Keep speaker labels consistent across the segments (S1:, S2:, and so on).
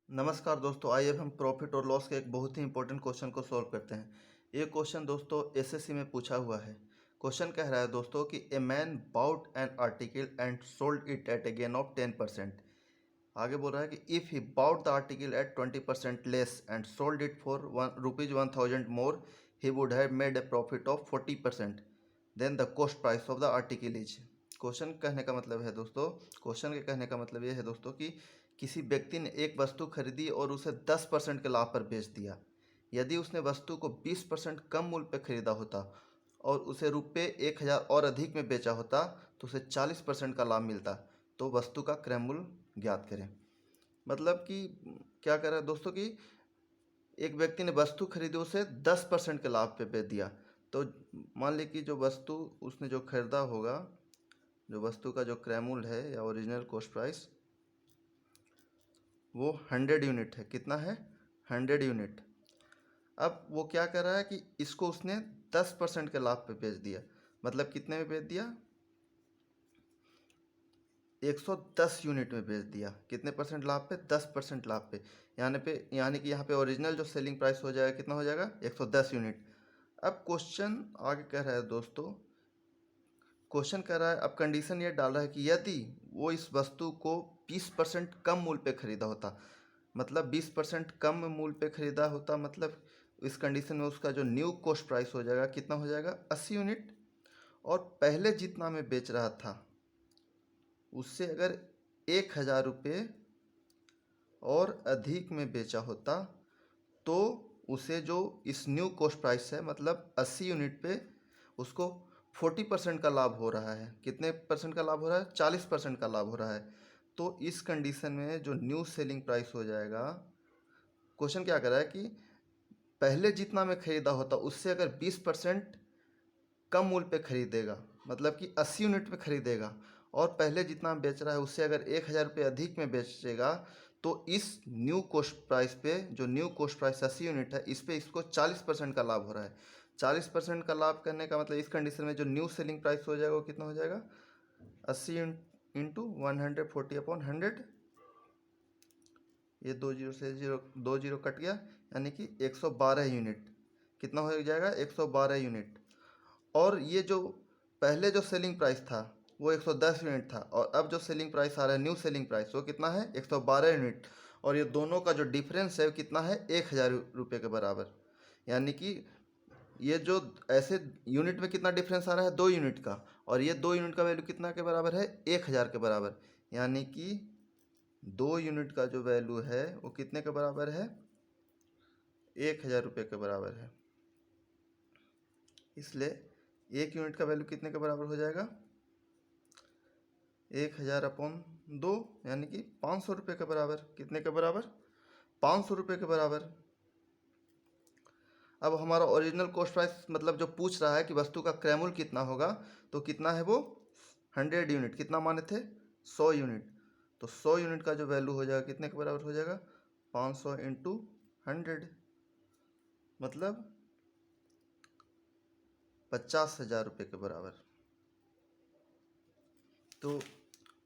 S1: नमस्कार दोस्तों, आइए अब हम प्रॉफिट और लॉस के एक बहुत ही इंपॉर्टेंट क्वेश्चन को सॉल्व करते हैं। ये क्वेश्चन दोस्तों एसएससी में पूछा हुआ है। क्वेश्चन कह रहा है दोस्तों कि a man bought an article and sold it at a gain of 10%। आगे बोल रहा है कि if he bought the article at 20% less and sold it for ₹1000 more, he would have made a profit of 40%। Then the cost price of the article is. Question कहने का मतलब है दोस्तों, क्वेश्चन के कहने का मतलब ये है दोस्तों कि किसी व्यक्ति ने एक वस्तु खरीदी और उसे 10% के लाभ पर बेच दिया। यदि उसने वस्तु को 20% कम मूल्य पर खरीदा होता और उसे रुपये 1000 और अधिक में बेचा होता तो उसे 40% का लाभ मिलता। तो वस्तु का क्रय मूल्य ज्ञात करें। मतलब कि क्या कर रहा है दोस्तों कि एक व्यक्ति ने वस्तु खरीदी, उसे 10% के लाभ पे बेच दिया। तो मान ली कि जो वस्तु उसने जो खरीदा होगा, जो वस्तु का जो क्रय मूल्य है या ओरिजिनल कॉस्ट प्राइस, वो 100 यूनिट है। कितना है? 100 यूनिट। अब वो क्या कर रहा है कि इसको उसने 10% के लाभ पे बेच दिया। मतलब कितने में बेच दिया? 110 यूनिट में बेच दिया। कितने परसेंट लाभ पे? 10% लाभ पे। यानी कि यहाँ पे ओरिजिनल जो सेलिंग प्राइस हो जाएगा, कितना हो जाएगा? 110 यूनिट। अब क्वेश्चन आगे कह रहा है दोस्तों, क्वेश्चन कह रहा है, अब कंडीशन ये डाल रहा है कि यदि वो इस वस्तु को 20% कम मूल्य पे खरीदा होता, मतलब 20% कम मूल्य पे खरीदा होता, मतलब इस कंडीशन में उसका जो न्यू कॉस्ट प्राइस हो जाएगा, कितना हो जाएगा? 80 यूनिट। और पहले जितना में बेच रहा था उससे अगर 1000 रुपये और अधिक में बेचा होता तो उसे जो इस न्यू कॉस्ट प्राइस है, मतलब 80 यूनिट पे, उसको 40% का लाभ हो रहा है। कितने परसेंट का लाभ हो रहा है? 40% का लाभ हो रहा है। तो इस कंडीशन में जो न्यू सेलिंग प्राइस हो जाएगा, क्वेश्चन क्या कर रहा है कि पहले जितना में खरीदा होता उससे अगर 20% कम मूल्य पे खरीदेगा, मतलब कि 80 यूनिट में खरीदेगा, और पहले जितना बेच रहा है उससे अगर 1000 रुपये अधिक में बेचेगा, तो इस न्यू कॉस्ट प्राइस पे, जो न्यू कॉस्ट प्राइस 80 यूनिट है, इस पे इसको 40% का लाभ हो रहा है। 40% का लाभ करने का मतलब इस कंडीशन में जो न्यू सेलिंग प्राइस हो जाएगा वो कितना हो जाएगा? 80 इंटू 140/100। ये 2 जीरो कट गया, यानी कि 112 यूनिट। कितना हो जाएगा? 112 यूनिट। और ये जो पहले जो सेलिंग प्राइस था वो 110 यूनिट था, और अब जो सेलिंग प्राइस आ रहा है, न्यू सेलिंग प्राइस, वो कितना है? 112 यूनिट। और ये दोनों का जो डिफरेंस है वो कितना है? 1000 रुपये के बराबर। यानी कि ये जो ऐसे यूनिट में कितना डिफरेंस आ रहा है? 2 यूनिट का। और ये 2 यूनिट का वैल्यू कितना के बराबर है? 1000 के बराबर। यानी कि 2 यूनिट का जो वैल्यू है वो कितने के बराबर है? 1000 रुपये के बराबर है। इसलिए 1 यूनिट का वैल्यू कितने के बराबर हो जाएगा? 1000/2, यानी कि 500 रुपये के बराबर। कितने के बराबर? 500 रुपये के बराबर। अब हमारा ओरिजिनल कॉस्ट प्राइस, मतलब जो पूछ रहा है कि वस्तु का क्रय मूल्य कितना होगा, तो कितना है वो? 100 यूनिट। कितना माने थे? 100 यूनिट। तो 100 यूनिट का जो वैल्यू हो जाएगा, कितने के बराबर हो जाएगा? 500 इंटू 100, मतलब 50,000 रुपये के बराबर। तो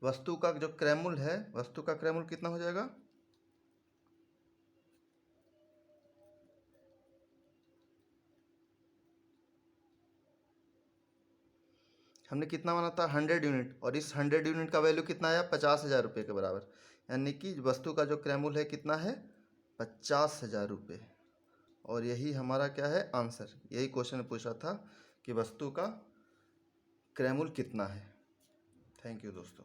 S1: वस्तु का जो क्रय मूल्य है, वस्तु का क्रय मूल्य कितना हो जाएगा? हमने कितना माना था? 100 यूनिट। और इस 100 यूनिट का वैल्यू कितना आया? 50,000 रुपये के बराबर। यानी कि वस्तु का जो क्रय मूल्य है कितना है? 50,000 रुपये। और यही हमारा क्या है? आंसर। यही क्वेश्चन पूछा था कि वस्तु का क्रय मूल्य कितना है। थैंक यू दोस्तों।